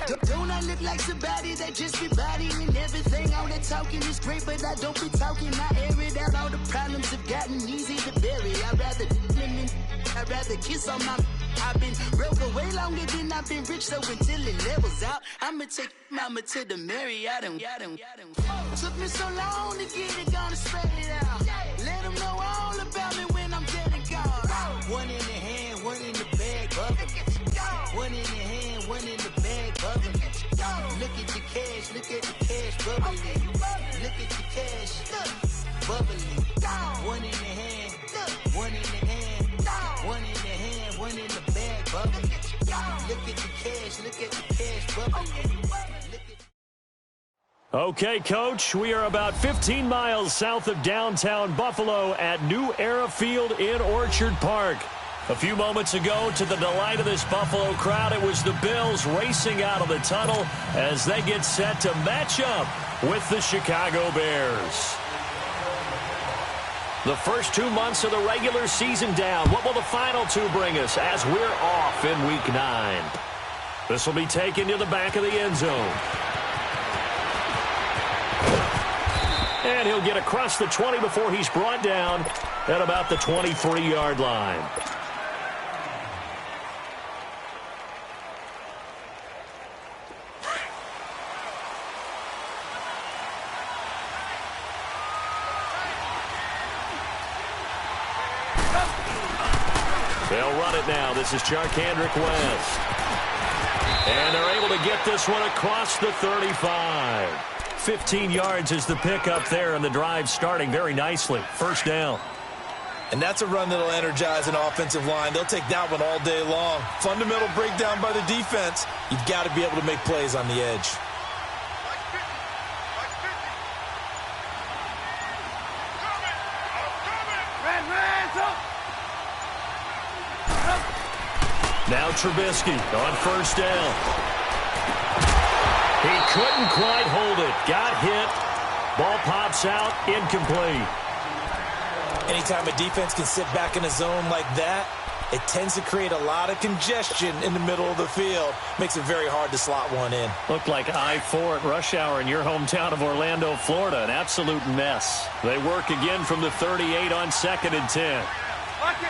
Don't I look like somebody that just be bodying everything? All that talking is great, but I don't be talking. I air it out. All the problems have gotten easy to bury. I'd rather kiss on my. I've been broke away longer than I've been rich, so until it levels out, I'ma take mama to the Marriott. Took me so long to get it, gonna spread it out. Let them know all about me when I'm dead and gone. One in the hand, one in the bag, bubbling. One in the hand, one in the bag, bubbling. Look at the cash, bubbling. Look at the cash, bubbling. One in the hand, one in the hand, one in the hand, one in the bag, bubbling. Look at the cash, bubbling. Okay, Coach, we are about 15 miles south of downtown Buffalo at New Era Field in Orchard Park. A few moments ago, to the delight of this Buffalo crowd, it was the Bills racing out of the tunnel as they get set to match up with the Chicago Bears. The first 2 months of the regular season down. What will the final two bring us as we're off in Week 9? This will be taken to the back of the end zone. And he'll get across the 20 before he's brought down at about the 23-yard line. They'll run it now. This is Charkandrick West. And they're able to get this one across the 35. 15 yards is the pickup there, and the drive starting very nicely. First down. And that's a run that'll energize an offensive line. They'll take that one all day long. Fundamental breakdown by the defense. You've got to be able to make plays on the edge. Now Trubisky on first down. He couldn't quite hold it. Got hit. Ball pops out. Incomplete. Anytime a defense can sit back in a zone like that, it tends to create a lot of congestion in the middle of the field. Makes it very hard to slot one in. Looked like I-4 at rush hour in your hometown of Orlando, Florida. An absolute mess. They work again from the 38 on 2nd and 10. Lock in.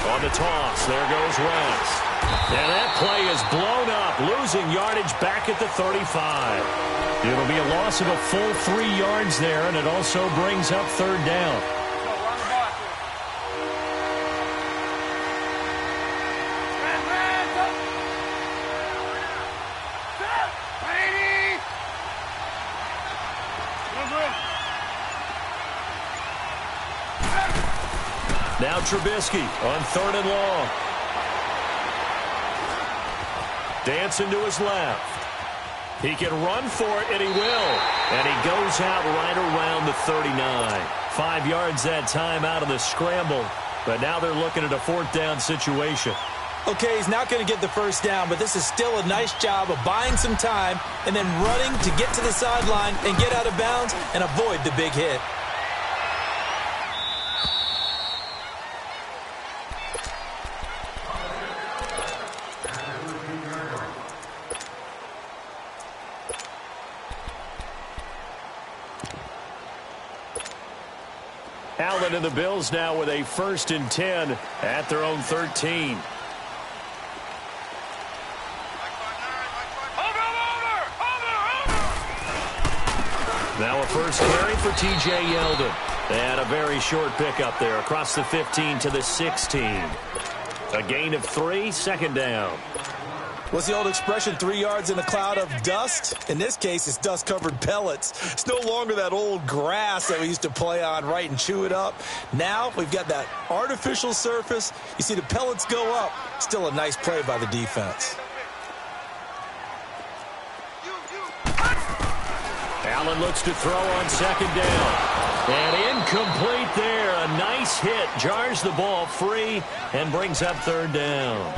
On the toss, there goes Wentz. And that play is blown up, losing yardage back at the 35. It'll be a loss of a full 3 yards there, and it also brings up third down. Now Trubisky on 3rd and long. Dancing to his left. He can run for it, and he will. And he goes out right around the 39. 5 yards that time out of the scramble. But now they're looking at a 4th down situation. Okay, he's not going to get the first down, but this is still a nice job of buying some time and then running to get to the sideline and get out of bounds and avoid the big hit. Allen and the Bills now with a 1st and 10 at their own 13. Now a first carry for T.J. Yeldon. And a very short pickup there across the 15 to the 16. A gain of 3, 2nd down. What's the old expression, 3 yards in a cloud of dust? In this case, it's dust-covered pellets. It's no longer that old grass that we used to play on, right, and chew it up. Now we've got that artificial surface. You see the pellets go up. Still a nice play by the defense. Allen looks to throw on 2nd down. And incomplete there. A nice hit. Jars the ball free and brings up 3rd down.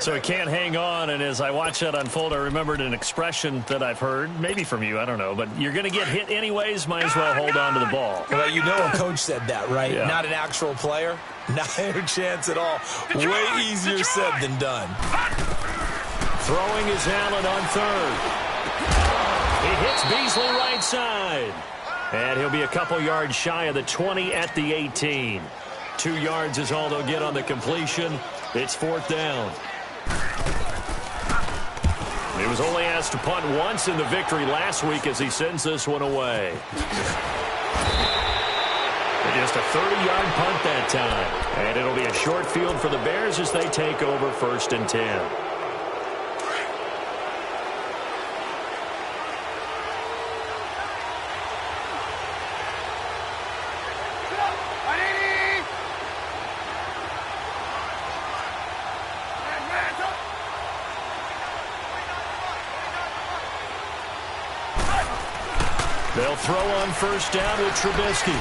So he can't hang on, and as I watched that unfold, I remembered an expression that I've heard, maybe from you, I don't know, but you're going to get hit anyways, might as well hold on to the ball. Well, you know a coach said that, right? Yeah. Not an actual player. Not a chance at all. Way easier said than done. Throwing is Allen on third. He hits Beasley right side. And he'll be a couple yards shy of the 20 at the 18. 2 yards is all they'll get on the completion. It's fourth down. He was only asked to punt once in the victory last week as he sends this one away. Just a 30-yard punt that time. And it'll be a short field for the Bears as they take over 1st and 10. They'll throw on 1st down with Trubisky.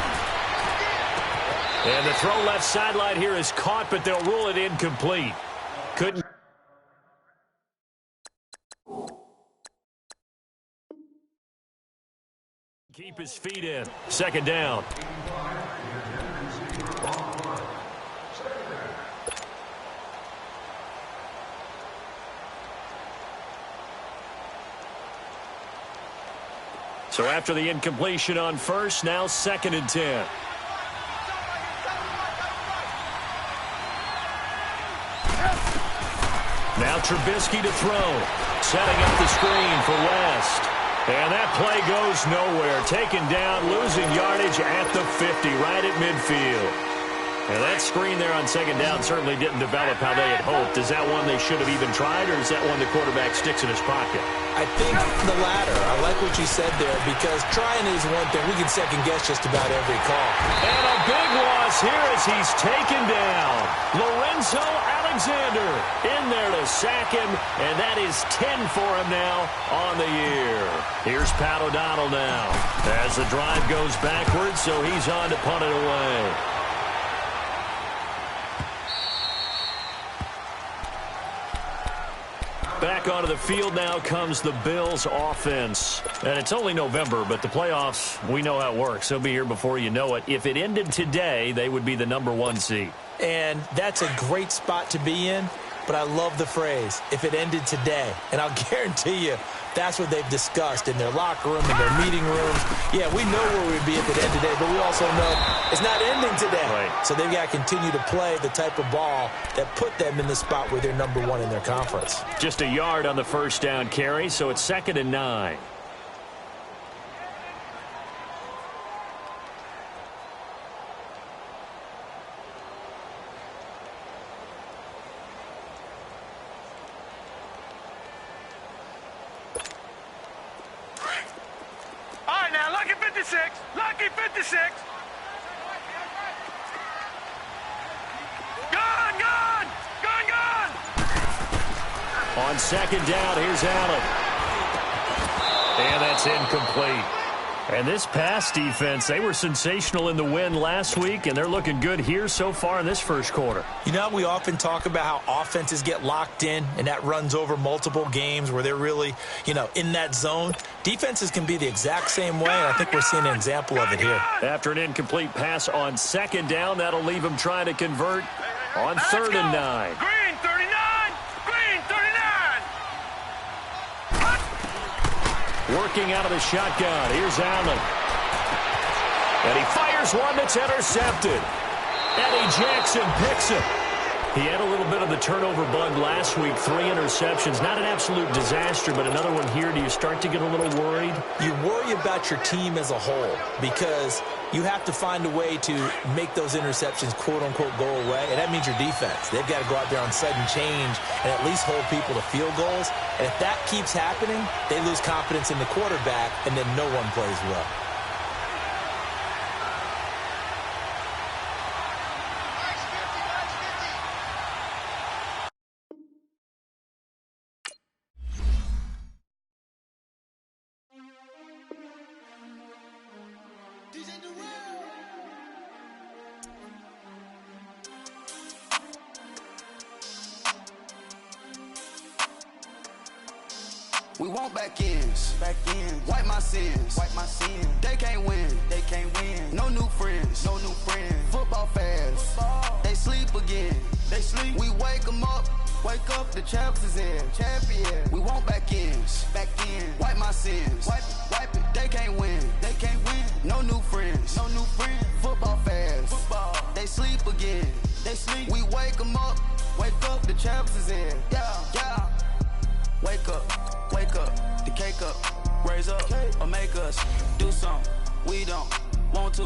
And the throw left sideline here is caught, but they'll rule it incomplete. Couldn't keep his feet in. 2nd down. So after the incompletion on 1st, now 2nd and 10. Now Trubisky to throw. Setting up the screen for West. And that play goes nowhere. Taken down, losing yardage at the 50, right at midfield. And that screen there on 2nd down certainly didn't develop how they had hoped. Is that one they should have even tried, or is that one the quarterback sticks in his pocket? I think the latter. I like what you said there, because trying is one thing. We can second-guess just about every call. And a big loss here as he's taken down. Lorenzo Alexander in there to sack him, and that is 10 for him now on the year. Here's Pat O'Donnell now as the drive goes backwards, so he's on to punt it away. Back onto the field now comes the Bills offense. And it's only November, but the playoffs, we know how it works. They'll be here before you know it. If it ended today, they would be the #1 seed. And that's a great spot to be in, but I love the phrase, if it ended today. And I'll guarantee you, that's what they've discussed in their locker room, in their meeting rooms. Yeah, we know where we'd be if it ended today, but we also know it's not ending today. Right. So they've got to continue to play the type of ball that put them in the spot where they're #1 in their conference. Just a yard on the 1st down carry, so it's 2nd and 9. Lucky 56. Gone. On 2nd down, here's Allen. And that's incomplete. And this pass defense, they were sensational in the win last week, and they're looking good here so far in this 1st quarter. You know, we often talk about how offenses get locked in, and that runs over multiple games where they're really, in that zone. Defenses can be the exact same way, and I think we're seeing an example of it here. After an incomplete pass on 2nd down, that'll leave them trying to convert on 3rd and 9. Green 39. Green 39. Working out of the shotgun. Here's Allen. And he fires one that's intercepted. Eddie Jackson picks it. He had a little bit of the turnover bug last week. 3 interceptions. Not an absolute disaster, but another one here. Do you start to get a little worried? You worry about your team as a whole because you have to find a way to make those interceptions, quote-unquote, go away, and that means your defense. They've got to go out there on sudden change and at least hold people to field goals. And if that keeps happening, they lose confidence in the quarterback, and then no one plays well. We want back ends. Wipe my sins. They can't win. No new friends. Football fans. They sleep again. We wake them up. Wake up, the champs is in. Champion. We want back ends. Wipe my sins. Wipe it. They can't win. No new friends. Football fans. They sleep again. We wake them up. Wake up, the champs is in. Yeah. Wake up, the cake up, raise up, or make us do something we don't want to.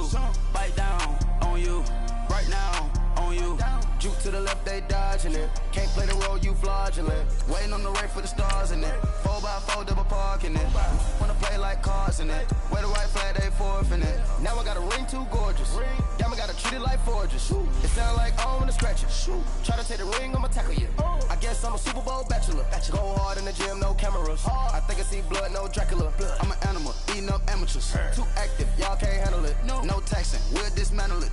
Bite down on you, right now on you. Juke to the left, they dodging it. Can't play the role, you fraudulent. Waiting on the race for the stars in it. 4x4 double parking it. Wanna play like cars in it. Wear the right flag, they forfeit it. Now I got a ring too gorgeous. Damn, I gotta treat it like forges. It sound like I'm in a stretcher. Try to take the ring, I'ma tackle you. I guess I'm a Super Bowl bachelor. Go hard in the gym, no cameras. I think I see blood, no Dracula. I'm an animal, eating up amateurs. Too active, y'all can't handle it. No taxing, we'll dismantle it.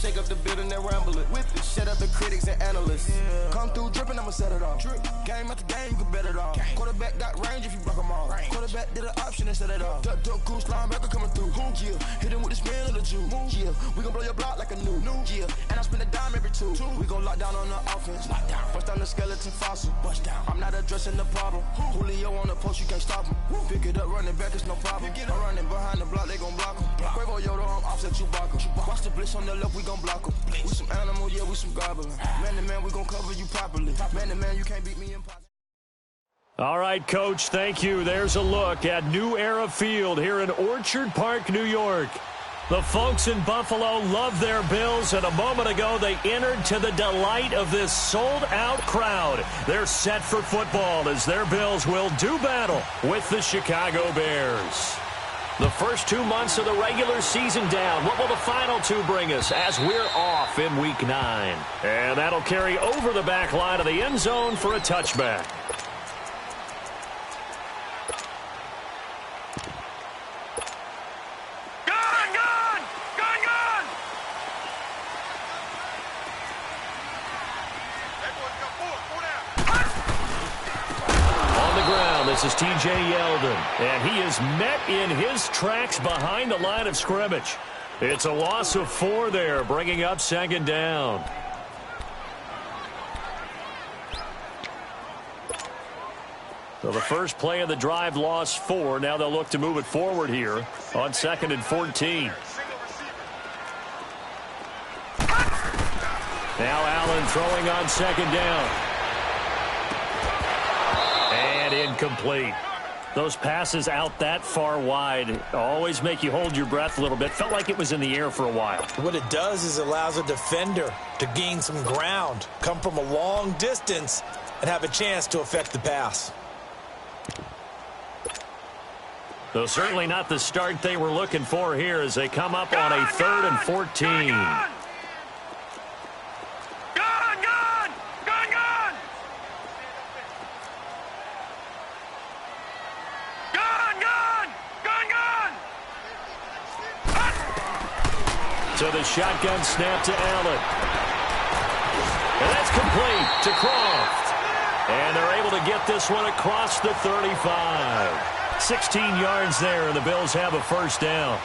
Shake up the building and ramble it. With it, shut up the critics and analysts. Come through dripping, I'ma set it off. Game after game, you can bet it off. Quarterback got range if you block them all. Quarterback did an option and set it off. Duck, goose, linebacker coming through. Yeah, hit him with the spin of the Jew. Yeah, we gon' blow your block like a new. Yeah, and I spend a dime every two. We gon' lock down on the offense. Bust down the skeleton fossil. I'm not addressing the problem. Julio on the post, you can't stop him. Pick it up, running back, it's no problem. I'm running behind the block, they gon' block him. Quavo Yoda, I'm offset Chewbacca. Watch the blitz on the left, we gon' block him. We some animal, yeah, we some goblin. Man to man, we gon' cover you properly. Man to man, you can't beat me in pocket. All right, Coach, thank you. There's a look at New Era Field here in Orchard Park, New York. The folks in Buffalo love their Bills, and a moment ago they entered to the delight of this sold-out crowd. They're set for football as their Bills will do battle with the Chicago Bears. The first 2 months of the regular season down. What will the final two bring us as we're off in Week 9? And that'll carry over the back line of the end zone for a touchback. This is T.J. Yeldon, and he is met in his tracks behind the line of scrimmage. It's a loss of 4 there, bringing up second down. So the first play of the drive lost 4. Now they'll look to move it forward here on 2nd and 14. Now Allen throwing on second down. And incomplete. Those passes out that far wide always make you hold your breath a little bit. Felt like it was in the air for a while. What it does is it allows a defender to gain some ground, come from a long distance, and have a chance to affect the pass. So certainly not the start they were looking for here as they come up on a 3rd and 14. So the shotgun snap to Allen. And that's complete to Croft. And they're able to get this one across the 35. 16 yards there, and the Bills have a first down.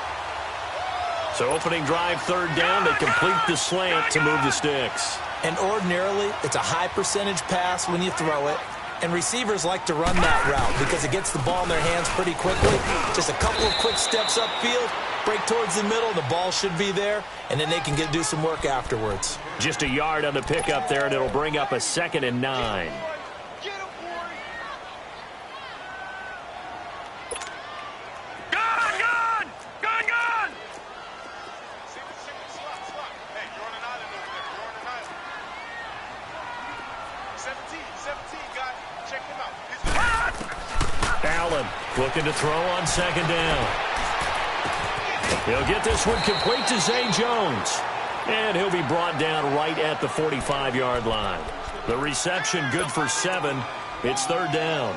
So opening drive, 3rd down. They complete the slant to move the sticks. And ordinarily, it's a high percentage pass when you throw it. And receivers like to run that route because it gets the ball in their hands pretty quickly. Just a couple of quick steps upfield, break towards the middle, the ball should be there, and then they can do some work afterwards. Just a yard on the pickup there, and it'll bring up a 2nd and 9. Allen looking to throw on 2nd down. He'll get this one complete to Zay Jones. And he'll be brought down right at the 45-yard line. The reception good for 7. It's 3rd down.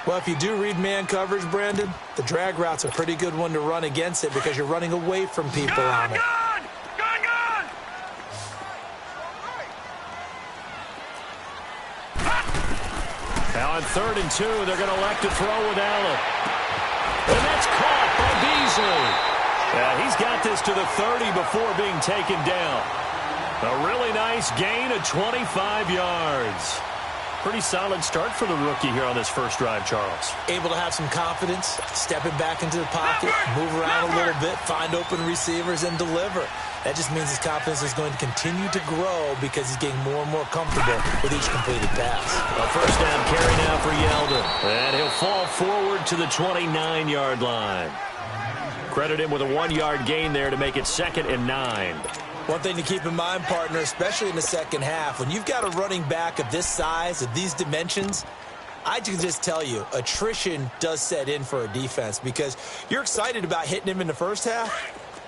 Well, if you do read man coverage, Brandon, the drag route's a pretty good one to run against it because you're running away from people on it. Now on 3rd and 2, they're going to elect to throw with Allen. And that's caught by Beasley. Yeah, he's got this to the 30 before being taken down. A really nice gain of 25 yards. Pretty solid start for the rookie here on this first drive, Charles. Able to have some confidence, stepping back into the pocket, move around a little bit, find open receivers, and deliver. That just means his confidence is going to continue to grow because he's getting more and more comfortable with each completed pass. A first down carry now for Yeldon. And he'll fall forward to the 29-yard line. Credit him with a 1-yard gain there to make it 2nd and 9. One thing to keep in mind, partner, especially in the second half, when you've got a running back of this size, of these dimensions, I can just tell you, attrition does set in for a defense because you're excited about hitting him in the first half.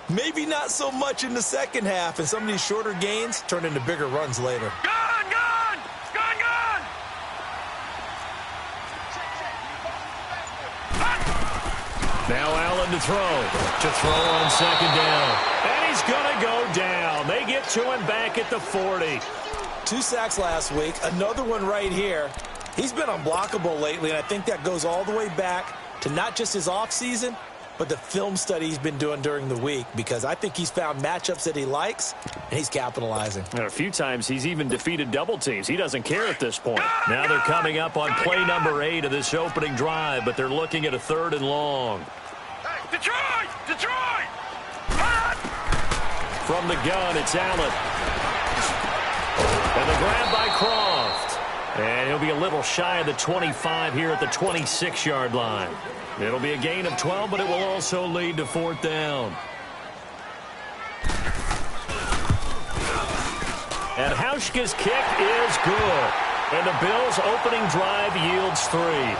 Maybe not so much in the second half, and some of these shorter gains turn into bigger runs later. Gone, gone! Gone, gone! Now Allen to throw on 2nd down. And he's going to go down. They get to him back at the 40. 2 sacks last week, another one right here. He's been unblockable lately, and I think that goes all the way back to not just his offseason, but the film study he's been doing during the week, because I think he's found matchups that he likes, and he's capitalizing. And a few times he's even defeated double teams. He doesn't care at this point. Now they're coming up on play number 8 of this opening drive, but they're looking at a 3rd and long. Detroit! Detroit! From the gun, it's Allen. And the grab by Croft. And he'll be a little shy of the 25 here at the 26-yard line. It'll be a gain of 12, but it will also lead to 4th down. And Hauschka's kick is good. And the Bills' opening drive yields 3.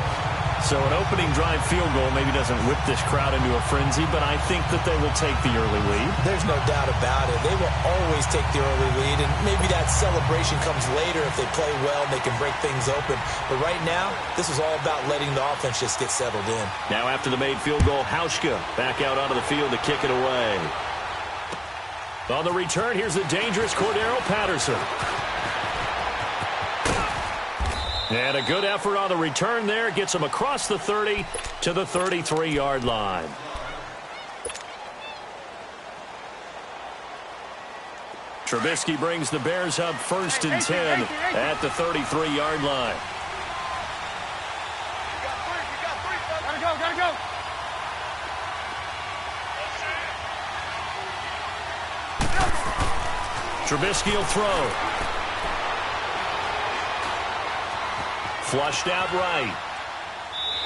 So an opening drive field goal maybe doesn't whip this crowd into a frenzy, but I think that they will take the early lead. There's no doubt about it. They will always take the early lead, and maybe that celebration comes later if they play well and they can break things open. But right now, this is all about letting the offense just get settled in. Now after the made field goal, Hauschka back out onto the field to kick it away. On the return, here's the dangerous Cordero Patterson. And a good effort on the return there. Gets him across the 30 to the 33-yard line. Trubisky brings the Bears up 1st and 10 at the 33-yard line. Gotta go! Trubisky will throw. Flushed out right.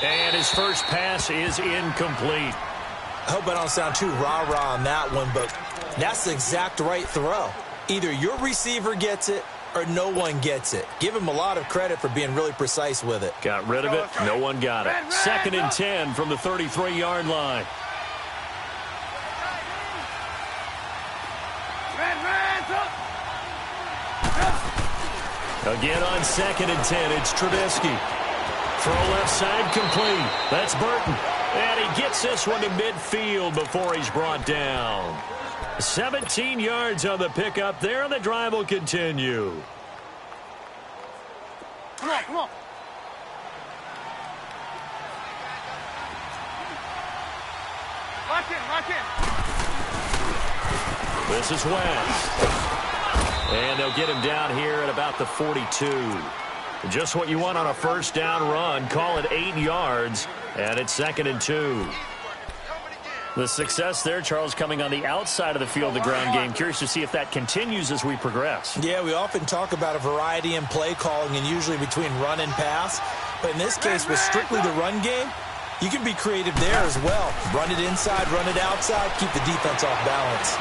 And his first pass is incomplete. I hope I don't sound too rah-rah on that one, but that's the exact right throw. Either your receiver gets it or no one gets it. Give him a lot of credit for being really precise with it. Got rid of it. No one got it. 2nd and 10 from the 33-yard line. Again on 2nd and 10, it's Trubisky. Throw left side complete. That's Burton. And he gets this one to midfield before he's brought down. 17 yards on the pickup there, and the drive will continue. Come on, come on. Lock in. This is West. And they'll get him down here at about the 42. Just what you want on a first down run. Call it 8 yards, and it's 2nd and 2. The success there, Charles, coming on the outside of the field, the ground game. Curious to see if that continues as we progress. Yeah, we often talk about a variety in play calling and usually between run and pass. But in this case, with strictly the run game, you can be creative there as well. Run it inside, run it outside, keep the defense off balance.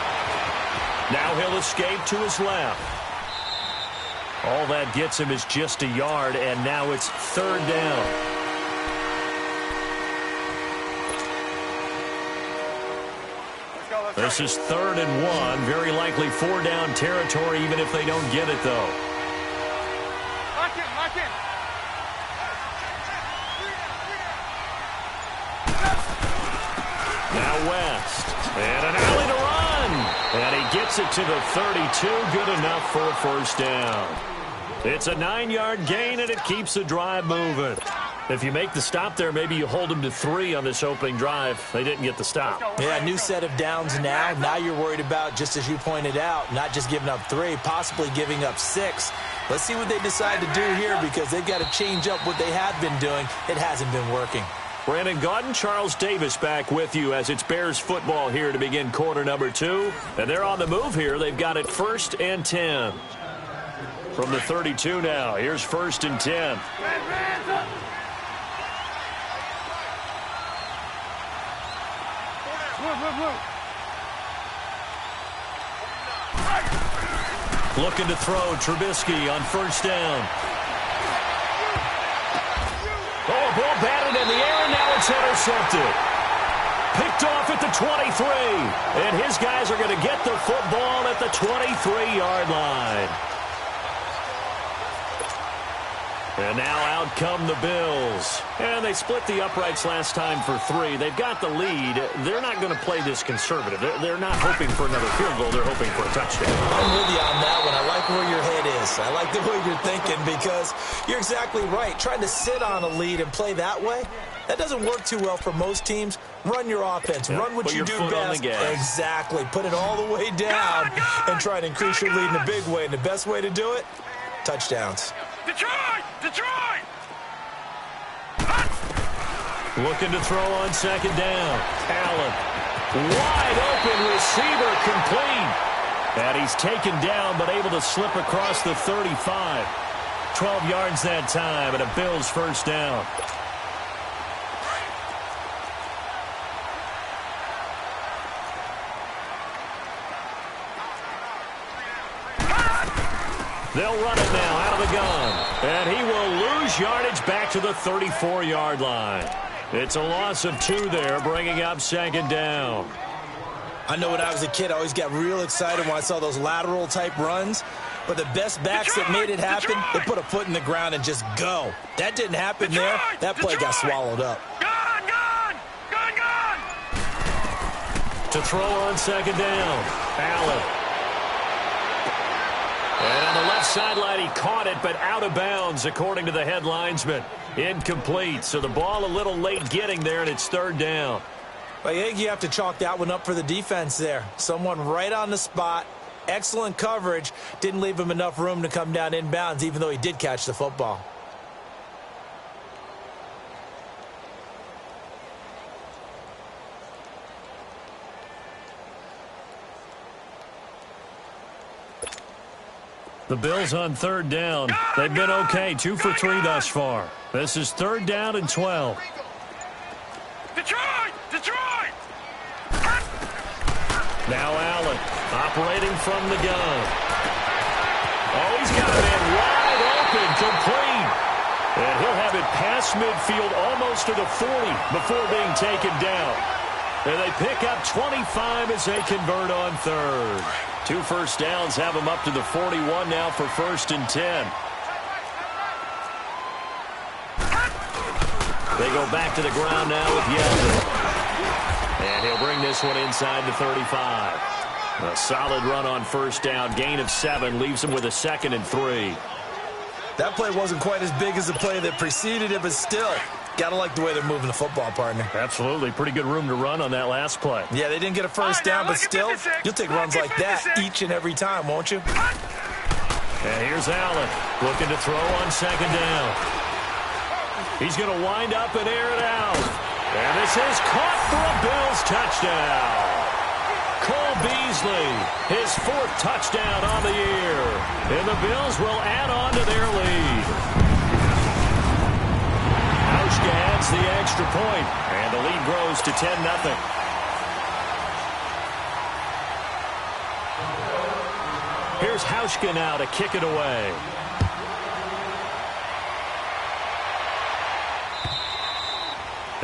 Now he'll escape to his left. All that gets him is just a yard, and now it's 3rd down. This is 3rd and 1. Very likely 4-down territory, even if they don't get it, though. Lock in. Now West. And an alley to run. And he gets it to the 32. Good enough for a first down. It's a 9-yard gain, and it keeps the drive moving. If you make the stop there, maybe you hold them to 3 on this opening drive. They didn't get the stop. Yeah, new set of downs now. Now you're worried about, just as you pointed out, not just giving up 3, possibly giving up 6. Let's see what they decide to do here, because they've got to change up what they have been doing. It hasn't been working. Brandon Gaudin, Charles Davis back with you as it's Bears football here to begin quarter number 2. And they're on the move here. They've got it 1st and 10. From the 32 now. Here's 1st and 10. Looking to throw, Trubisky on 1st down. Oh, a ball batted in the air, and now it's intercepted. Picked off at the 23. And his guys are going to get the football at the 23-yard line. And now out come the Bills. And they split the uprights last time for 3. They've got the lead. They're not going to play this conservative. They're not hoping for another field goal. They're hoping for a touchdown. I'm with you on that one. I like where your head is. I like the way you're thinking, because you're exactly right. Trying to sit on a lead and play that way, that doesn't work too well for most teams. Run your offense. Yep. Run what you do best. Exactly. Put it all the way down and try to increase your lead in a big way. And the best way to do it, touchdowns. Detroit! Detroit! Looking to throw on 2nd down. Allen. Wide open receiver, complete. And he's taken down but able to slip across the 35. 12 yards that time and a Bills 1st down. They'll run it now out of the gun. And he will lose yardage back to the 34-yard line. It's a loss of 2 there, bringing up 2nd down. I know when I was a kid, I always got real excited when I saw those lateral-type runs. But the best backs that made it happen, they put a foot in the ground and just go. That didn't happen there. That play got swallowed up. Gone! To throw on 2nd down. Allen. And on the left sideline, he caught it, but out of bounds, according to the head linesman. Incomplete, so the ball a little late getting there, and it's 3rd down. I think you have to chalk that one up for the defense there. Someone right on the spot. Excellent coverage. Didn't leave him enough room to come down inbounds, even though he did catch the football. The Bills on 3rd down. They've been okay, 2 for 3 thus far. This is 3rd down and 12. Detroit! Detroit! Now Allen operating from the gun. Oh, he's got a man wide open, complete. And he'll have it past midfield almost to the 40 before being taken down. And they pick up 25 as they convert on 3rd. 2 first downs have them up to the 41 now for 1st and 10. They go back to the ground now with Yeldon. And he'll bring this one inside the 35. A solid run on 1st down. Gain of 7 leaves him with a 2nd and 3. That play wasn't quite as big as the play that preceded it, but still, got to like the way they're moving the football, partner. Absolutely. Pretty good room to run on that last play. Yeah, they didn't get a 1st down, but still, you'll take runs like that each and every time, won't you? And here's Allen looking to throw on 2nd down. He's going to wind up and air it out. And this is caught for a Bills touchdown. Cole Beasley, his 4th touchdown on the year. And the Bills will add on to their lead. Hauschka adds the extra point, and the lead grows to 10-0. Here's Hauschka now to kick it away.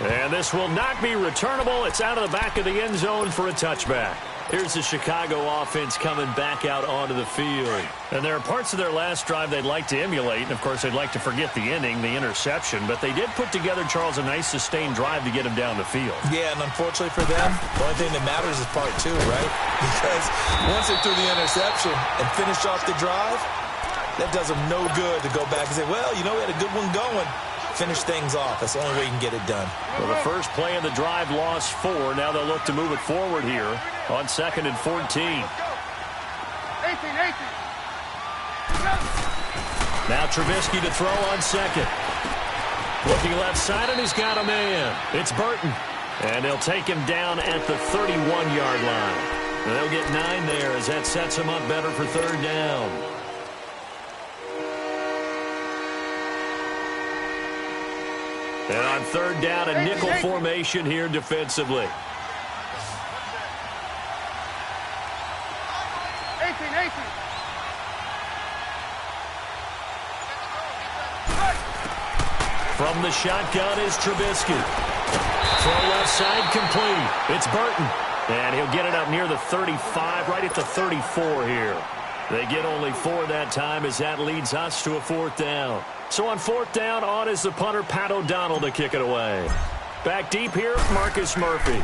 And this will not be returnable. It's out of the back of the end zone for a touchback. Here's the Chicago offense coming back out onto the field. And there are parts of their last drive they'd like to emulate. And, of course, they'd like to forget the inning, the interception. But they did put together, Charles, a nice sustained drive to get him down the field. Yeah, and unfortunately for them, the only thing that matters is part 2, right? Because once they threw the interception and finished off the drive, That does them no good to go back and say, well, you know, we had a good one going. Finish things off. That's the only way you can get it done. Well, the first play of the drive lost 4. Now they'll look to move it forward here on 2nd and 14. 18. Now Trubisky to throw on 2nd. Looking left side, and he's got a man. It's Burton. And they'll take him down at the 31-yard line. And they'll get 9 there as that sets him up better for 3rd down. And on 3rd down, a nickel formation here defensively. 18. From the shotgun is Trubisky. Throw left side complete. It's Burton. And he'll get it up near the 35, right at the 34 here. They get only 4 that time as that leads us to a 4th down. So on 4th down, on is the punter, Pat O'Donnell, to kick it away. Back deep here, Marcus Murphy.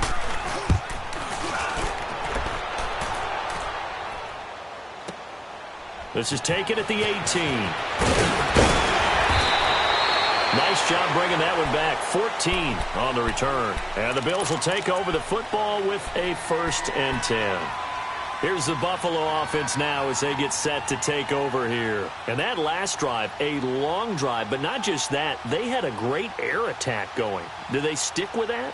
This is taken at the 18. Nice job bringing that one back. 14 on the return. And the Bills will take over the football with a 1st and 10. Here's the Buffalo offense now as they get set to take over here. And that last drive, a long drive, but not just that. They had a great air attack going. Do they stick with that?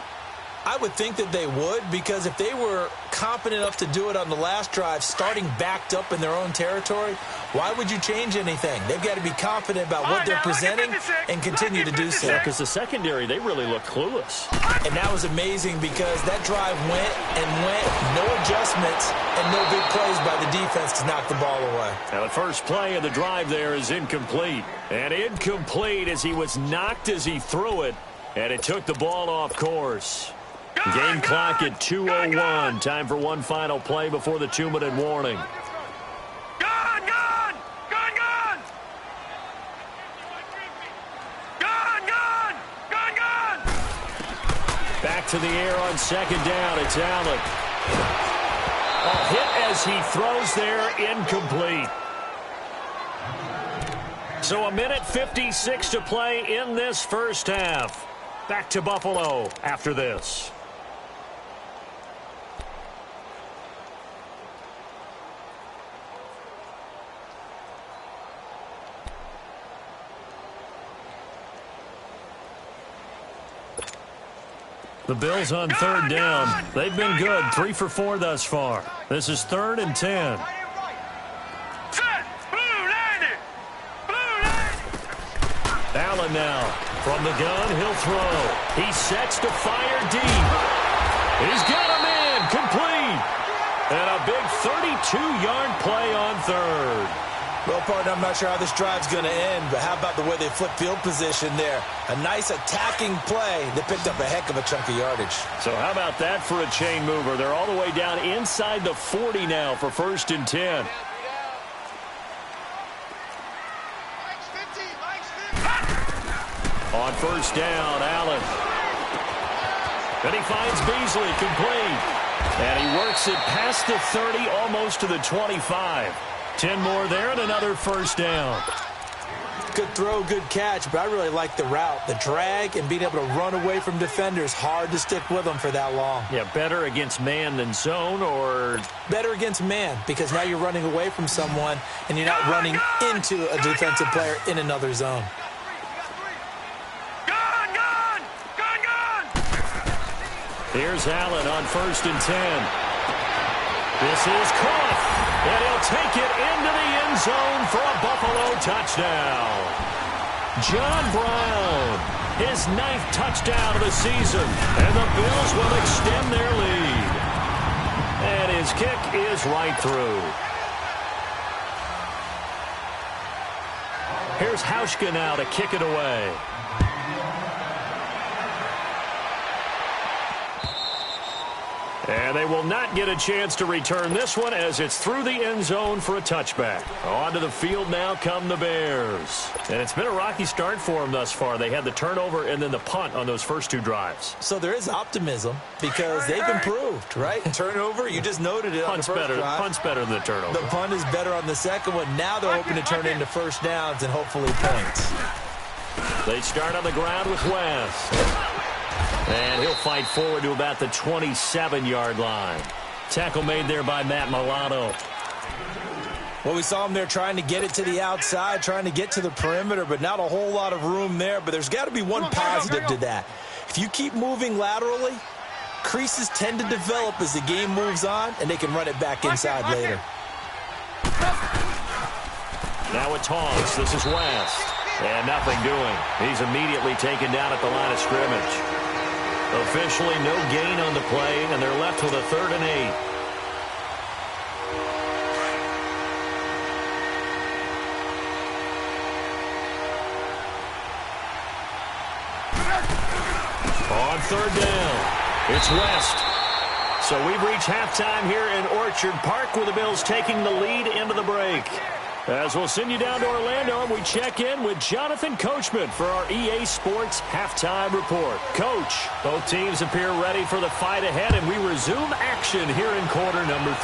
I would think that they would, because if they were competent enough to do it on the last drive, starting backed up in their own territory, why would you change anything? They've got to be confident about what they're presenting and continue to do so. Yeah, because the secondary, they really look clueless. And that was amazing because that drive went and went, no adjustments, and no big plays by the defense to knock the ball away. Now the first play of the drive there is incomplete. And incomplete as he was knocked as he threw it, and it took the ball off course. Game clock at 2:01. Time for one final play before the 2-minute warning. Gone! Back to the air on 2nd down. It's Allen. A hit as he throws there, incomplete. So 1:56 to play in this first half. Back to Buffalo after this. The Bills on 3rd down. They've been good. 3 for 4 thus far. This is 3rd and 10. Allen now. From the gun, he'll throw. He sets to fire deep. He's got a man. Complete. And a big 32-yard play on 3rd. Well, partner, I'm not sure how this drive's going to end, but how about the way they flip field position there? A nice attacking play that picked up a heck of a chunk of yardage. So how about that for a chain mover? They're all the way down inside the 40 now for 1st and 10. On 1st down, Allen. And he finds Beasley, complete. And he works it past the 30, almost to the 25. 10 more there and another 1st down. Good throw, good catch, but I really like the route. The drag and being able to run away from defenders, hard to stick with them for that long. Yeah, better against man than zone, or? Better against man, because now you're running away from someone and you're not running into a defensive player in another zone. Here's Allen on 1st and 10. This is caught, and he'll take it into the end zone for a Buffalo touchdown. John Brown, his 9th touchdown of the season, and the Bills will extend their lead. And his kick is right through. Here's Hauschka now to kick it away. And they will not get a chance to return this one as it's through the end zone for a touchback. Onto the field now come the Bears. And it's been a rocky start for them thus far. They had the turnover and then the punt on those first two drives. So there is optimism because they've improved, right? Turnover, you just noted it on the first drive. Punt's better than the turnover. The punt is better on the second one. Now they're hoping to turn it into first downs and hopefully points. They start on the ground with West. And he'll fight forward to about the 27-yard line. Tackle made there by Matt Milano. Well, we saw him there trying to get it to the outside, trying to get to the perimeter, but not a whole lot of room there. But there's got to be one positive to that. If you keep moving laterally, creases tend to develop as the game moves on, and they can run it back inside later. Now with Tongs, this is West. And nothing doing. He's immediately taken down at the line of scrimmage. Officially no gain on the play, and they're left with a 3rd and 8. On 3rd down, it's West. So we've reached halftime here in Orchard Park with the Bills taking the lead into the break. As we'll send you down to Orlando, and we check in with Jonathan Coachman for our EA Sports Halftime Report. Coach, both teams appear ready for the fight ahead, and we resume action here in quarter number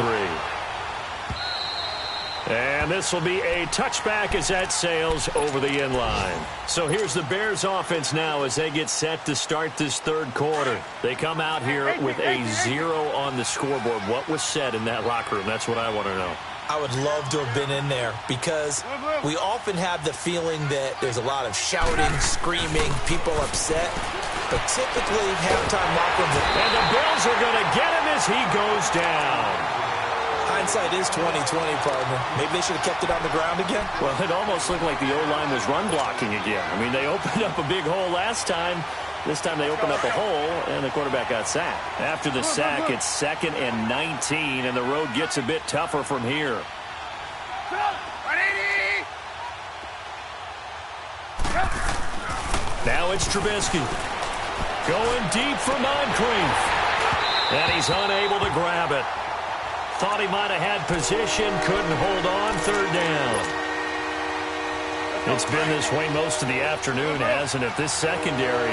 3. And this will be a touchback as that sails over the end line. So here's the Bears offense now as they get set to start this 3rd quarter. They come out here with a 0 on the scoreboard. What was said in that locker room? That's what I want to know. I would love to have been in there because we often have the feeling that there's a lot of shouting, screaming, people upset. But typically, halftime locker rooms. And the Bills are going to get him as he goes down. Hindsight is 20/20, partner. Maybe they should have kept it on the ground again. Well, it almost looked like the O-line was run blocking again. I mean, they opened up a big hole last time. This time they opened up a hole, and the quarterback got sacked. After the sack, it's 2nd and 19, and the road gets a bit tougher from here. Now it's Trubisky. Going deep for Moncrief. And he's unable to grab it. Thought he might have had position, couldn't hold on, 3rd down. It's been this way most of the afternoon, hasn't it? This secondary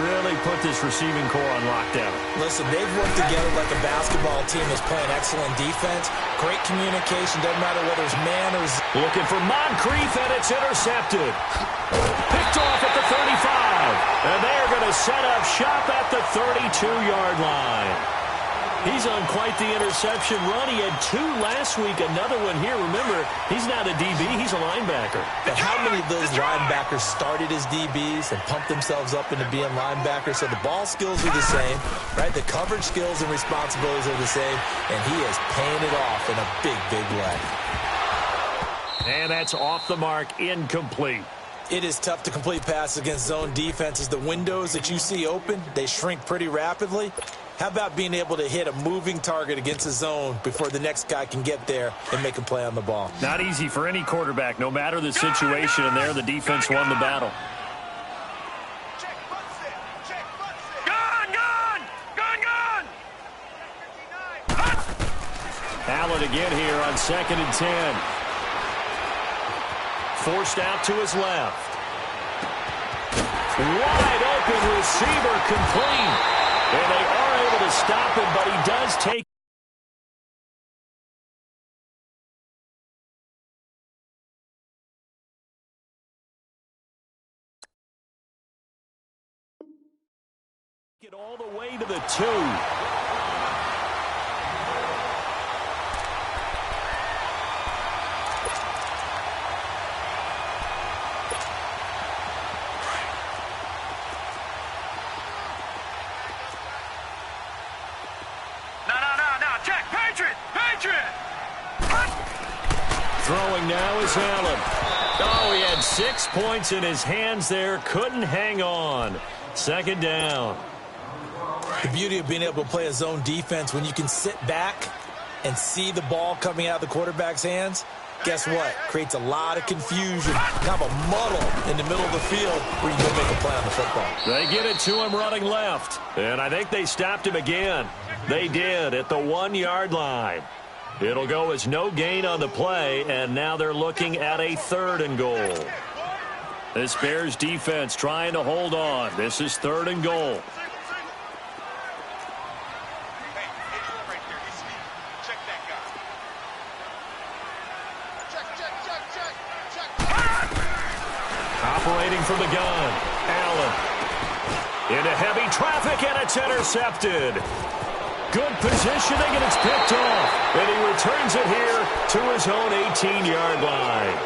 really put this receiving core on lockdown. Listen, they've worked together like a basketball team that's playing excellent defense. Great communication, doesn't matter whether it's man or... Looking for Moncrief, and it's intercepted. Picked off at the 35. And they're going to set up shop at the 32-yard line. He's on quite the interception run. He had 2 last week, another one here. Remember, he's not a DB, he's a linebacker. But how many of those linebackers started as DBs and pumped themselves up into being linebackers? So the ball skills are the same, right? The coverage skills and responsibilities are the same, and he is paying it off in a big, big way. And that's off the mark, incomplete. It is tough to complete passes against zone defenses. The windows that you see open, they shrink pretty rapidly. How about being able to hit a moving target against a zone before the next guy can get there and make a play on the ball? Not easy for any quarterback, no matter the situation, and there the defense won the battle. Allen again here on 2nd and 10. Forced out to his left. Wide open receiver complete. And they are able to stop him, but he does take it all the way to the 2. Throwing now is Allen. Oh, he had 6 points in his hands there. Couldn't hang on. 2nd down. The beauty of being able to play a zone defense when you can sit back and see the ball coming out of the quarterback's hands, Guess what? Creates a lot of confusion, kind of a muddle in the middle of the field where you go make a play on the football. They get it to him running left, and I think they stopped him again. They did at the 1-yard line. It'll go as no gain on the play, and now they're looking at a 3rd and goal. This Bears defense trying to hold on. This is 3rd and goal. Operating from the gun, Allen. Into heavy traffic, and it's intercepted. Good positioning, and it's picked off. And he returns it here to his own 18-yard line.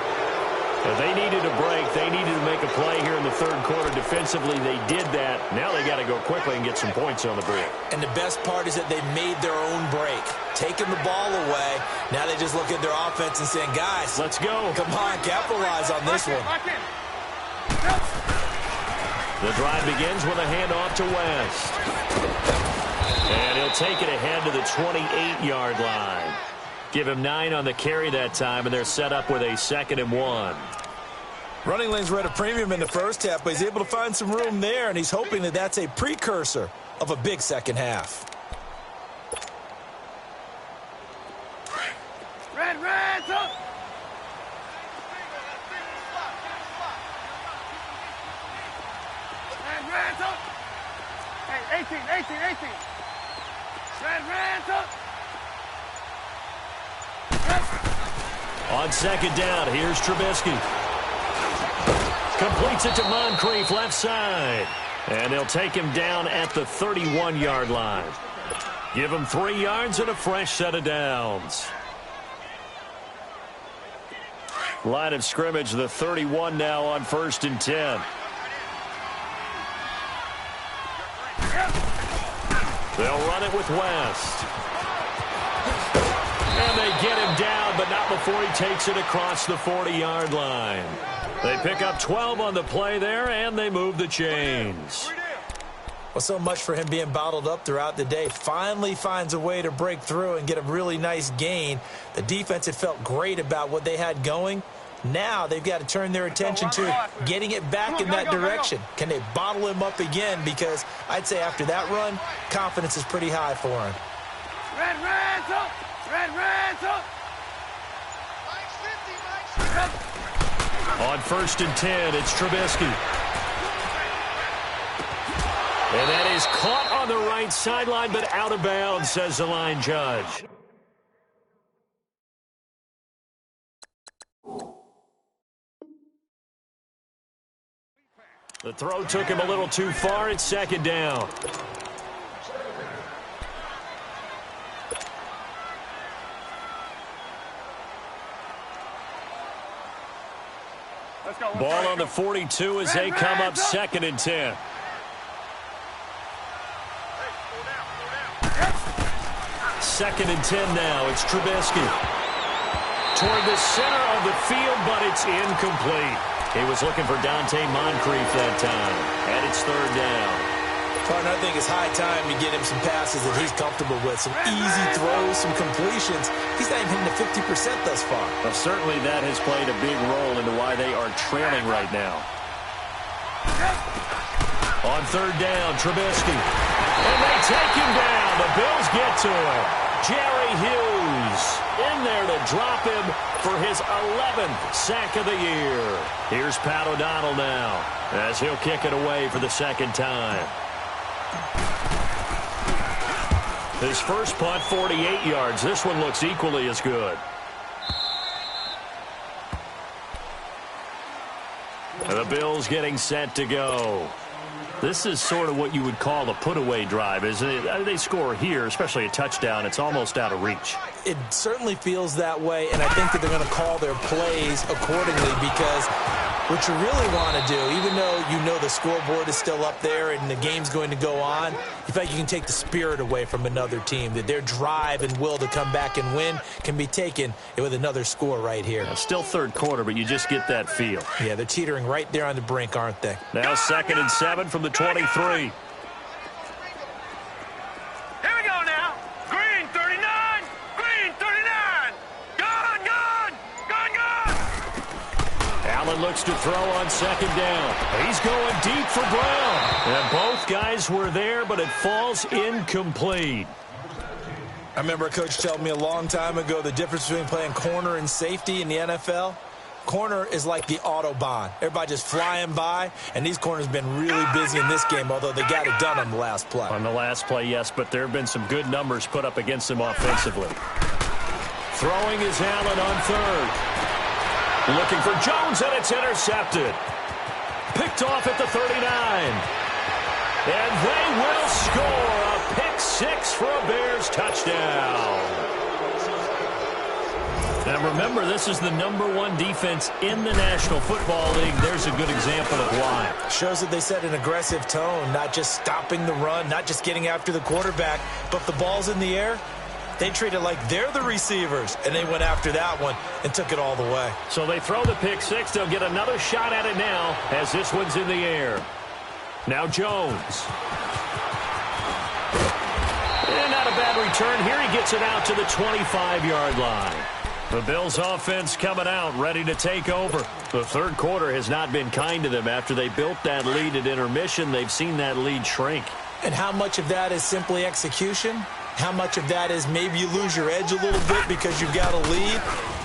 They needed a break. They needed to make a play here in the 3rd quarter. Defensively, they did that. Now they got to go quickly and get some points on the board. And the best part is that they made their own break. Taking the ball away. Now they just look at their offense and saying, guys, let's go. Come on, capitalize on this one. The drive begins with a handoff to West. And he'll take it ahead to the 28-yard line. Give him 9 on the carry that time, and they're set up with a 2nd and 1. Running lanes were at a premium in the first half, but he's able to find some room there, and he's hoping that that's a precursor of a big second half. Red, up! Red, up! Hey, 18. Red, up! On 2nd down, here's Trubisky. Completes it to Moncrief, left side. And they'll take him down at the 31-yard line. Give him 3 yards and a fresh set of downs. Line of scrimmage, the 31 now on 1st and 10. They'll run it with West. And they get him down, but not before he takes it across the 40-yard line. They pick up 12 on the play there, and they move the chains. Well, so much for him being bottled up throughout the day. Finally finds a way to break through and get a really nice gain. The defense had felt great about what they had going. Now they've got to turn their attention to getting it back in that direction. Can they bottle him up again? Because I'd say after that run, confidence is pretty high for him. Red, up! Red, up! On 1st and 10, it's Trubisky. And that is caught on the right sideline, but out of bounds, says the line judge. The throw took him a little too far. It's 2nd down. Ball on the 42 as they come up 2nd and 10. Second and 10 now. It's Trubisky. Toward the center of the field, but it's incomplete. He was looking for Dante Moncrief that time. And it's 3rd down. Partner, I think it's high time to get him some passes that he's comfortable with. Some easy throws, some completions. He's not even hitting the 50% thus far. Well, certainly that has played a big role into why they are trailing right now. On 3rd down, Trubisky. And they take him down. The Bills get to him. Jerry Hughes in there to drop him for his 11th sack of the year. Here's Pat O'Donnell now as he'll kick it away for the 2nd time. His first punt, 48 yards. This one looks equally as good. And the Bills getting set to go. This is sort of what you would call a put-away drive, isn't it? They score here, especially a touchdown. It's almost out of reach. It certainly feels that way, and I think that they're going to call their plays accordingly because what you really want to do, even though you know the scoreboard is still up there and the game's going to go on, in fact, you can take the spirit away from another team, that their drive and will to come back and win can be taken with another score right here. Now, still 3rd quarter, but you just get that feel. Yeah, they're teetering right there on the brink, aren't they? Now 2nd and 7 from the 23. Here we go now. Green 39. Green 39. Gone. Allen looks to throw on second down. He's going deep for Brown. And both guys were there, but it falls incomplete. I remember a coach telling me a long time ago the difference between playing corner and safety in the NFL. Corner is like the Autobahn. Everybody just flying by, and these corners have been really busy in this game, although they got it done on the last play. On the last play, yes, but there have been some good numbers put up against them offensively. Throwing is Allen on third. Looking for Jones, and it's intercepted. Picked off at the 39. And they will score a pick six for a Bears touchdown. Now remember, this is the #1 defense in the National Football League. There's a good example of why. Shows that they set an aggressive tone, not just stopping the run, not just getting after the quarterback, but if the ball's in the air, they treat it like they're the receivers, and they went after that one and took it all the way. So they throw the pick six. They'll get another shot at it now as this one's in the air. Now Jones. And not a bad return here. He gets it out to the 25-yard line. The Bills offense coming out, ready to take over. The third quarter has not been kind to them. After they built that lead at intermission, they've seen that lead shrink. And how much of that is simply execution? How much of that is maybe you lose your edge a little bit because you've got a lead?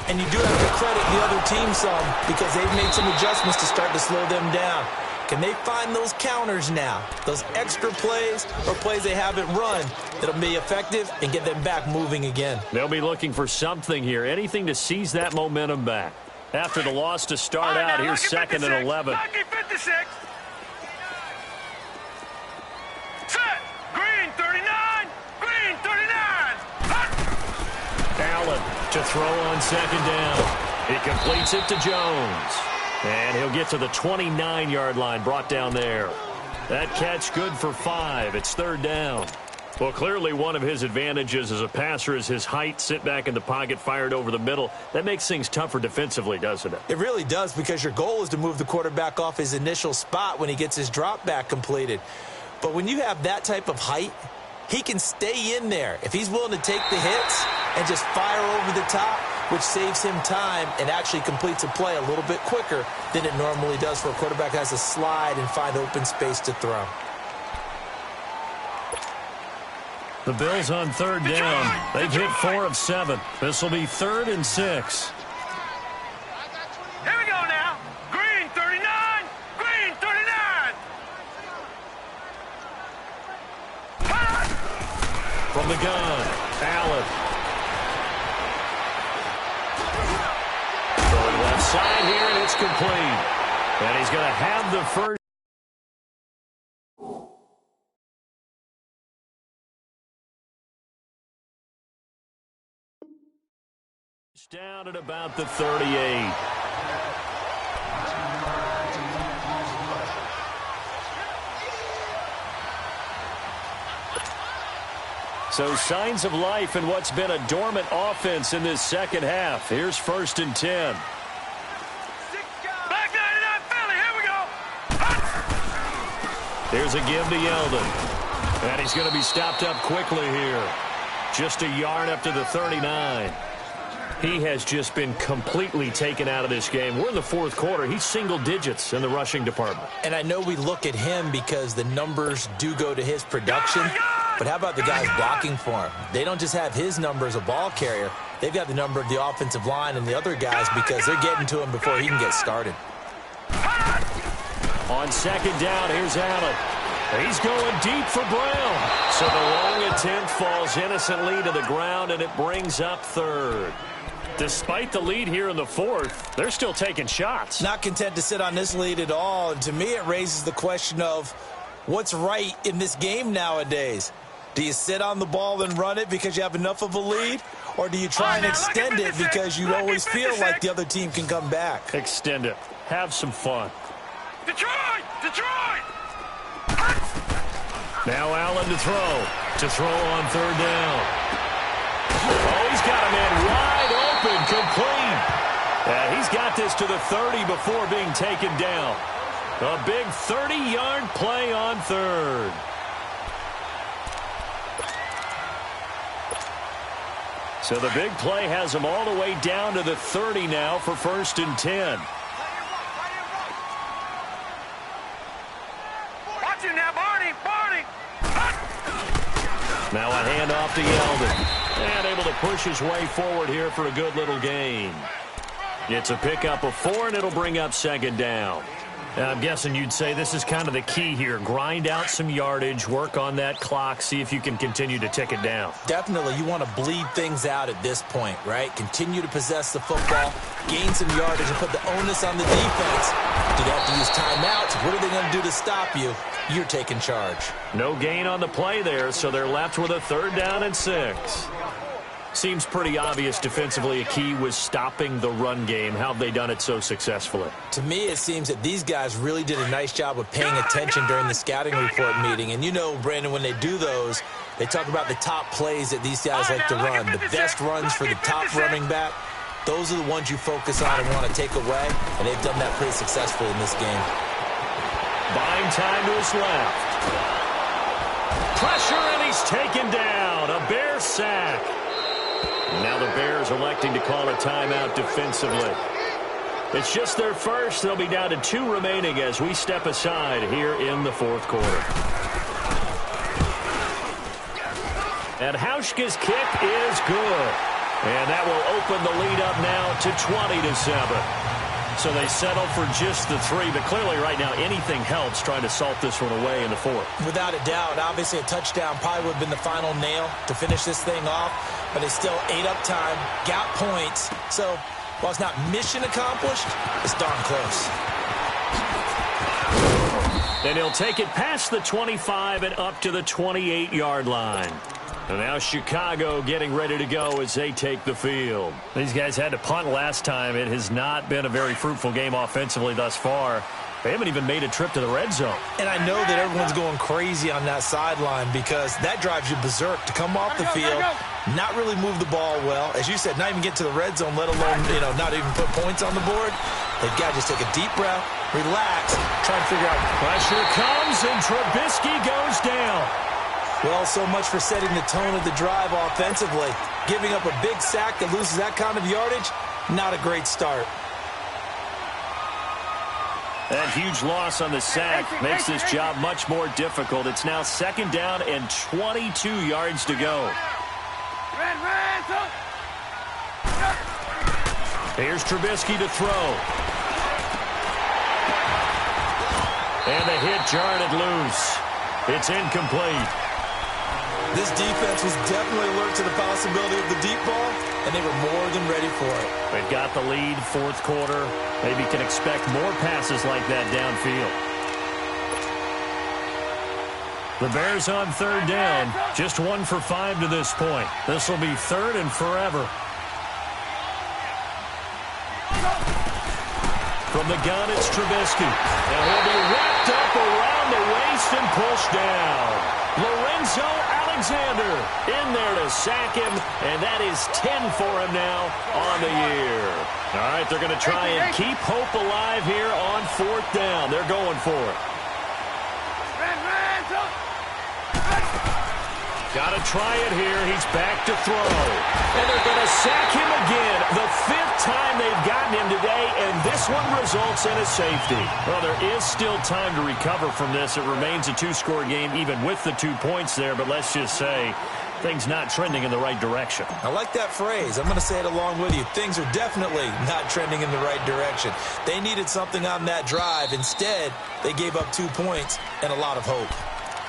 And you do have to credit the other team some because they've made some adjustments to start to slow them down. Can they find those counters now, those extra plays or plays they haven't run that'll be effective and get them back moving again? They'll be looking for something here, anything to seize that momentum back. After the loss to start out, here's 2nd and 11. Lucky 56. Set. Green 39. Green 39. Allen to throw on second down. He completes it to Jones. And he'll get to the 29-yard line, brought down there. That catch good for 5. It's third down. Well, clearly one of his advantages as a passer is his height, sit back in the pocket, fired over the middle. That makes things tougher defensively, doesn't it? It really does, because your goal is to move the quarterback off his initial spot when he gets his drop back completed. But when you have that type of height, he can stay in there. If he's willing to take the hits and just fire over the top, which saves him time and actually completes a play a little bit quicker than it normally does for a quarterback who has to slide and find open space to throw. The Bills on third down. They've hit 4 of 7. This will be 3rd and 6. Here we go now. Green 39. Green 39. From the gun, Allen. Throwing left side here, and it's complete. And he's going to have the first. Down at about the 38. So signs of life in what's been a dormant offense in this second half. Here's 1st and 10. Back 99 Philly. Here we go. Here's a give to Yeldon. And he's going to be stopped up quickly here. Just a yard up to the 39. He has just been completely taken out of this game. We're in the 4th quarter. He's single digits in the rushing department. And I know we look at him because the numbers do go to his production, but how about the guys blocking for him? They don't just have his number as a ball carrier. They've got the number of the offensive line and the other guys because they're getting to him before he can get started. On second down, here's Allen. He's going deep for Brown. So the long attempt falls innocently to the ground, and it brings up 3rd. Despite the lead here in the 4th, they're still taking shots. Not content to sit on this lead at all. And to me, it raises the question of what's right in this game nowadays. Do you sit on the ball and run it because you have enough of a lead? Or do you try and extend it because you always feel like the other team can come back? Extend it. Have some fun. Detroit! Detroit! Now Allen to throw. To throw on third down. Oh, he's got a man wide open, complete. And he's got this to the 30 before being taken down. A big 30-yard play on 3rd. So the big play has him all the way down to the 30 now for 1st and 10. got you now, Barney. Barney. Now a handoff to Yeldon. And able to push his way forward here for a good little gain. It's a pickup of 4, and it'll bring up second down. I'm guessing you'd say this is kind of the key here. Grind out some yardage, work on that clock, see if you can continue to tick it down. Definitely, you want to bleed things out at this point, right? Continue to possess the football, gain some yardage, and put the onus on the defense. Do they have to use timeouts? What are they going to do to stop you? You're taking charge. No gain on the play there, so they're left with a 3rd down and 6. Seems pretty obvious defensively a key was stopping the run game. How have they done it so successfully? To me, it seems that these guys really did a nice job of paying attention during the scouting report meeting. And you know, Brandon, when they do those, they talk about the top plays that these guys like to run. The best runs for the top running back, those are the ones you focus on and want to take away. And they've done that pretty successfully in this game. Buying time to his left. Pressure, and he's taken down. A Bear sack. Now the Bears electing to call a timeout defensively. It's just their first. They'll be down to 2 remaining as we step aside here in the 4th quarter. And Hauschka's kick is good. And that will open the lead up now to 20-7. So they settle for just the 3, but clearly right now anything helps trying to salt this one away in the 4th. Without a doubt, obviously a touchdown probably would have been the final nail to finish this thing off, but it's still ate up time, got points. So while it's not mission accomplished, it's darn close. And he'll take it past the 25 and up to the 28-yard line. And now Chicago getting ready to go as they take the field. These guys had to punt last time. It has not been a very fruitful game offensively thus far. They haven't even made a trip to the red zone. And I know that everyone's going crazy on that sideline because that drives you berserk to come off the field, not really move the ball well. As you said, not even get to the red zone, let alone, not even put points on the board. They've got to just take a deep breath, relax, try and figure out. Pressure comes, and Trubisky goes down. Well, so much for setting the tone of the drive offensively. Giving up a big sack that loses that kind of yardage, not a great start. That huge loss on the sack makes this job much more difficult. It's now 2nd down and 22 yards to go. Here's Trubisky to throw. And the hit jarred it loose. It's incomplete. This defense was definitely alert to the possibility of the deep ball, and they were more than ready for it. They've got the lead, 4th quarter. Maybe can expect more passes like that downfield. The Bears on 3rd down, just 1 for 5 to this point. This will be 3rd and forever. From the gun, it's Trubisky. And he'll be wrapped up around the waist and pushed down. Lorenzo Alexander in there to sack him, and that is 10 for him now on the year. All right, they're going to try and keep hope alive here on 4th down. They're going for it. Got to try it here. He's back to throw. And they're going to sack him again. The 5th time they've gotten him today, and this one results in a safety. Well, there is still time to recover from this. It remains a 2-score game, even with the 2 points there. But let's just say things not trending in the right direction. I like that phrase. I'm going to say it along with you. Things are definitely not trending in the right direction. They needed something on that drive. Instead, they gave up 2 points and a lot of hope.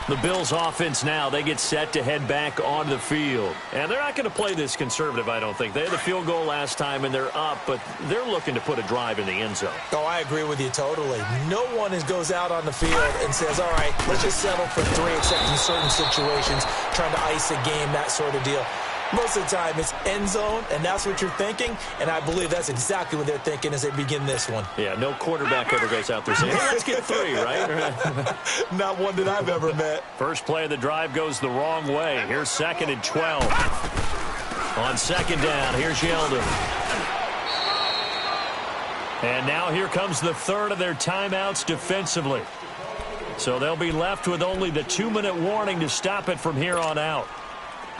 The Bills offense now, they get set to head back onto the field. And they're not going to play this conservative, I don't think. They had the field goal last time, and they're up, but they're looking to put a drive in the end zone. Oh, I agree with you totally. No one goes out on the field and says, all right, let's just settle for 3, except in certain situations, trying to ice a game, that sort of deal. Most of the time, it's end zone, and that's what you're thinking, and I believe that's exactly what they're thinking as they begin this one. Yeah, no quarterback ever goes out there saying, hey, let's get 3, right? Not one that I've ever met. First play of the drive goes the wrong way. Here's 2nd and 12. On 2nd down, here's Yeldon. And now here comes the 3rd of their timeouts defensively. So they'll be left with only the 2-minute warning to stop it from here on out.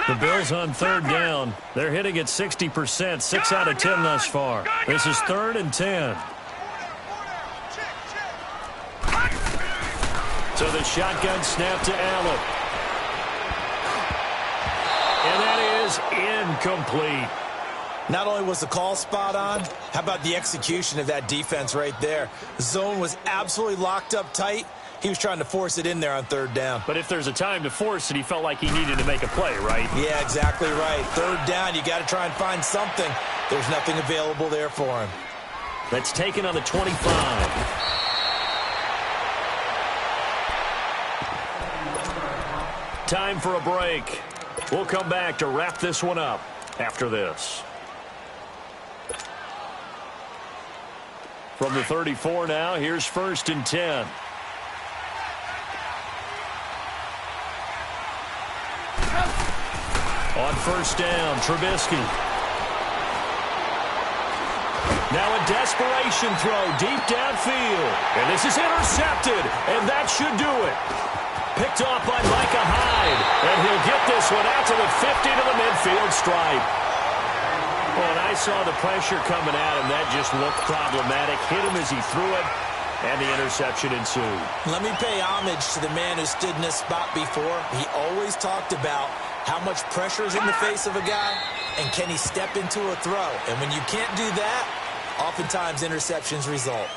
The Bills on 3rd down. They're hitting at 60%, 6 out of 10 thus far. This is 3rd and 10. So the shotgun snap to Allen. And that is incomplete. Not only was the call spot on, how about the execution of that defense right there? The zone was absolutely locked up tight. He was trying to force it in there on third down. But if there's a time to force it, he felt like he needed to make a play, right? Yeah, exactly right. Third down, you got to try and find something. There's nothing available there for him. That's taken on the 25. Time for a break. We'll come back to wrap this one up after this. From the 34 now, here's 1st and 10. On 1st down, Trubisky. Now a desperation throw deep downfield. And this is intercepted, and that should do it. Picked off by Micah Hyde, and he'll get this one out to the 50 to the midfield stripe. Well, and I saw the pressure coming at him. That just looked problematic. Hit him as he threw it, and the interception ensued. Let me pay homage to the man who stood in this spot before. He always talked about how much pressure is in the face of a guy, and can he step into a throw? And when you can't do that, oftentimes interceptions result.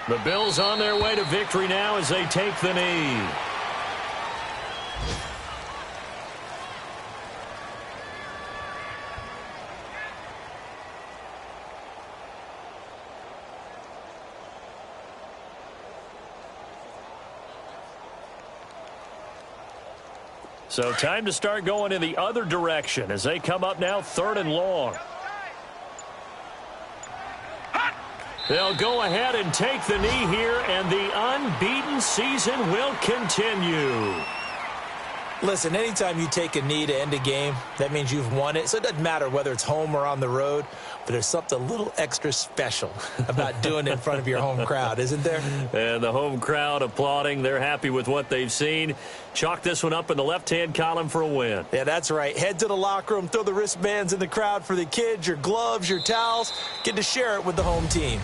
The Bills on their way to victory now as they take the knee. So time to start going in the other direction as they come up now 3rd and long. They'll go ahead and take the knee here, and the unbeaten season will continue. Listen, anytime you take a knee to end a game, that means you've won it. So it doesn't matter whether it's home or on the road, but there's something a little extra special about doing it in front of your home crowd, isn't there? And the home crowd applauding. They're happy with what they've seen. Chalk this one up in the left-hand column for a win. Yeah, that's right. Head to the locker room, throw the wristbands in the crowd for the kids, your gloves, your towels. Get to share it with the home team.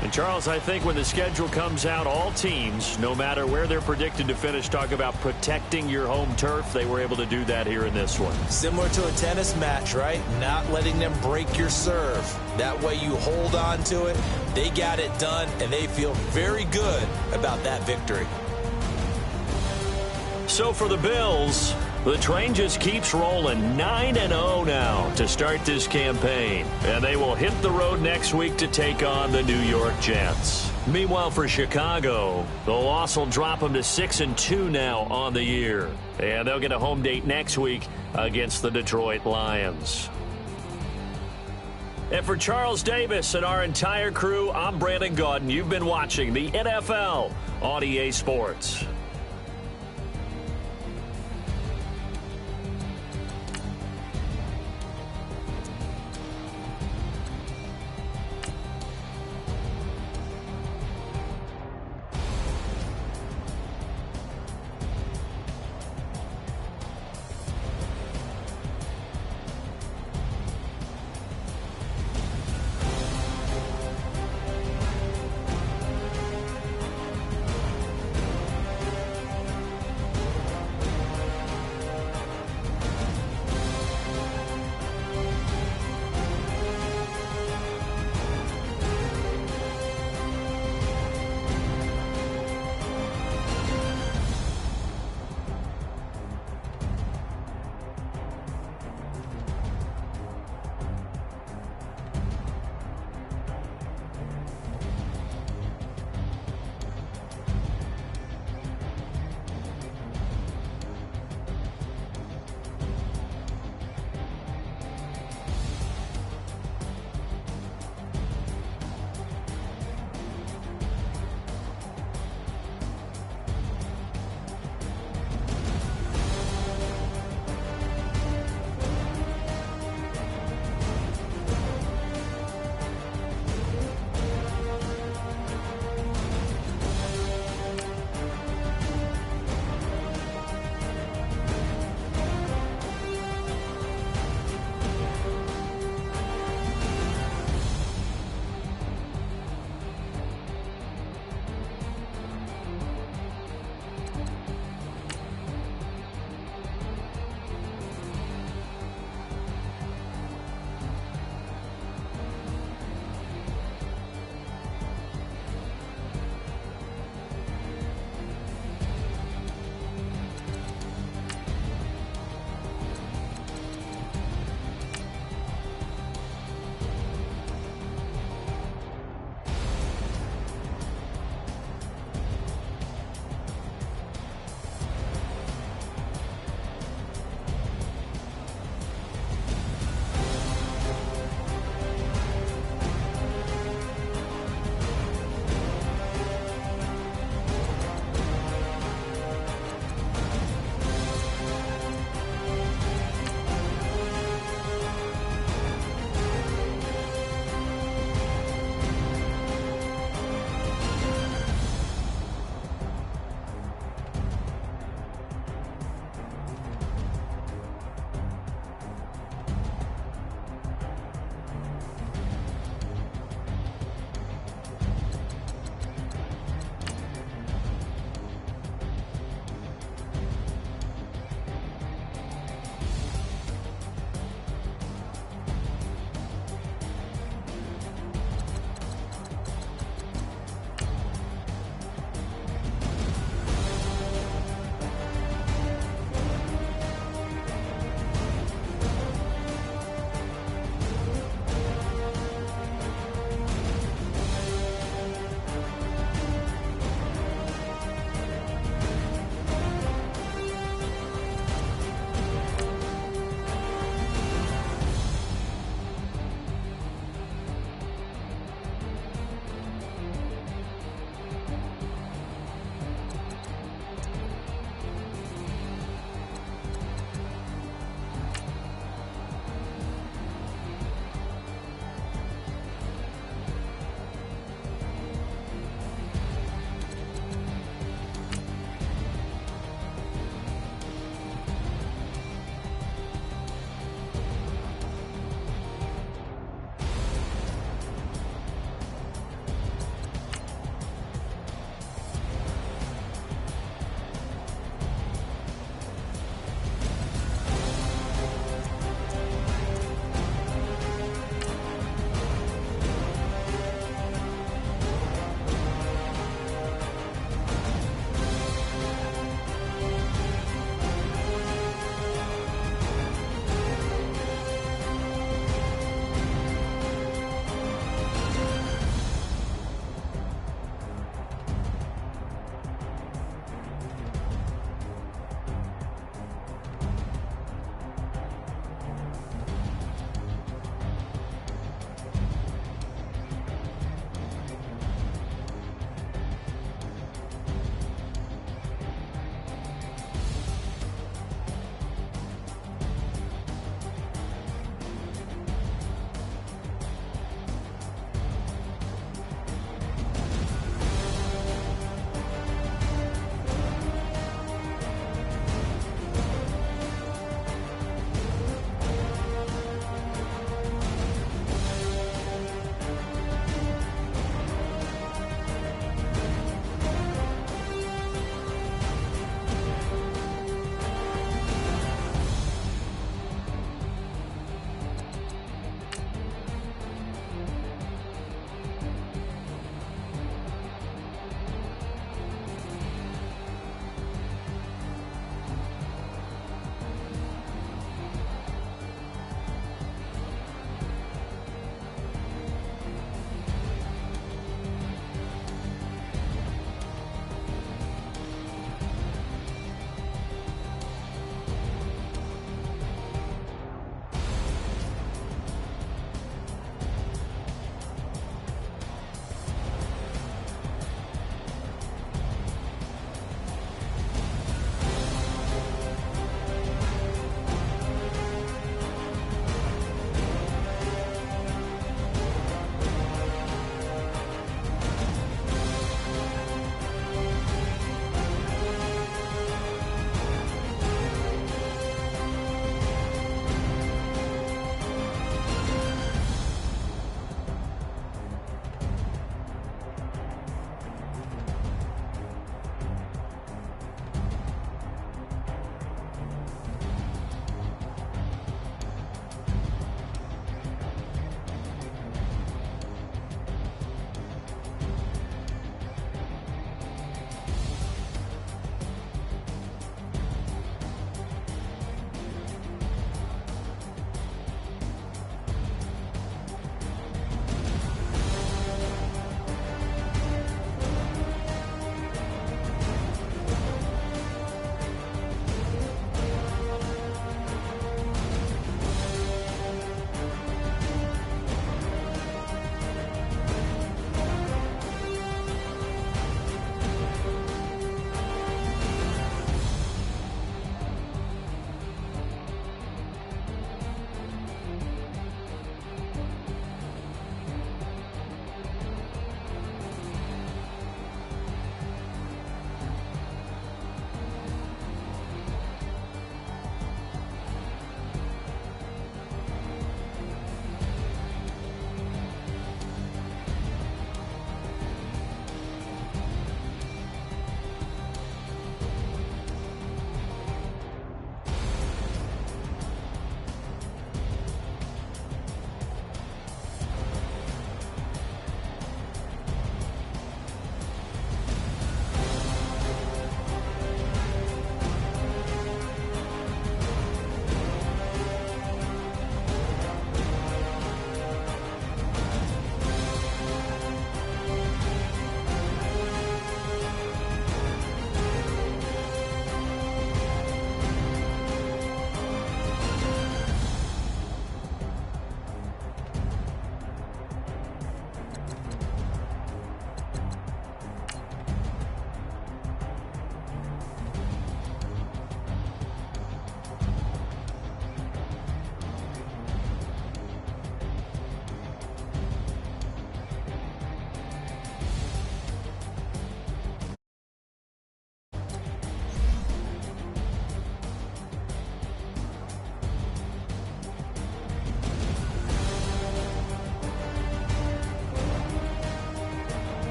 And, Charles, I think when the schedule comes out, all teams, no matter where they're predicted to finish, talk about protecting your home turf. They were able to do that here in this one. Similar to a tennis match, right? Not letting them break your serve. That way you hold on to it. They got it done, and they feel very good about that victory. So for the Bills, the train just keeps rolling. 9-0 now to start this campaign. And they will hit the road next week to take on the New York Jets. Meanwhile, for Chicago, the loss will drop them to 6-2 now on the year. And they'll get a home date next week against the Detroit Lions. And for Charles Davis and our entire crew, I'm Brandon Gaudin. You've been watching the NFL on EA Sports.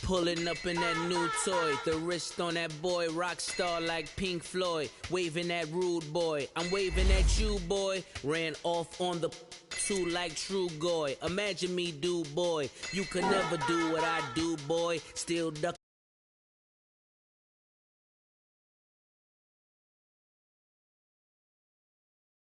Pulling up in that new toy, the wrist on that boy, rock star like Pink Floyd, waving at rude boy, I'm waving at you boy, ran off on the two like True Goy, imagine me do boy, you could never do what I do boy, still duck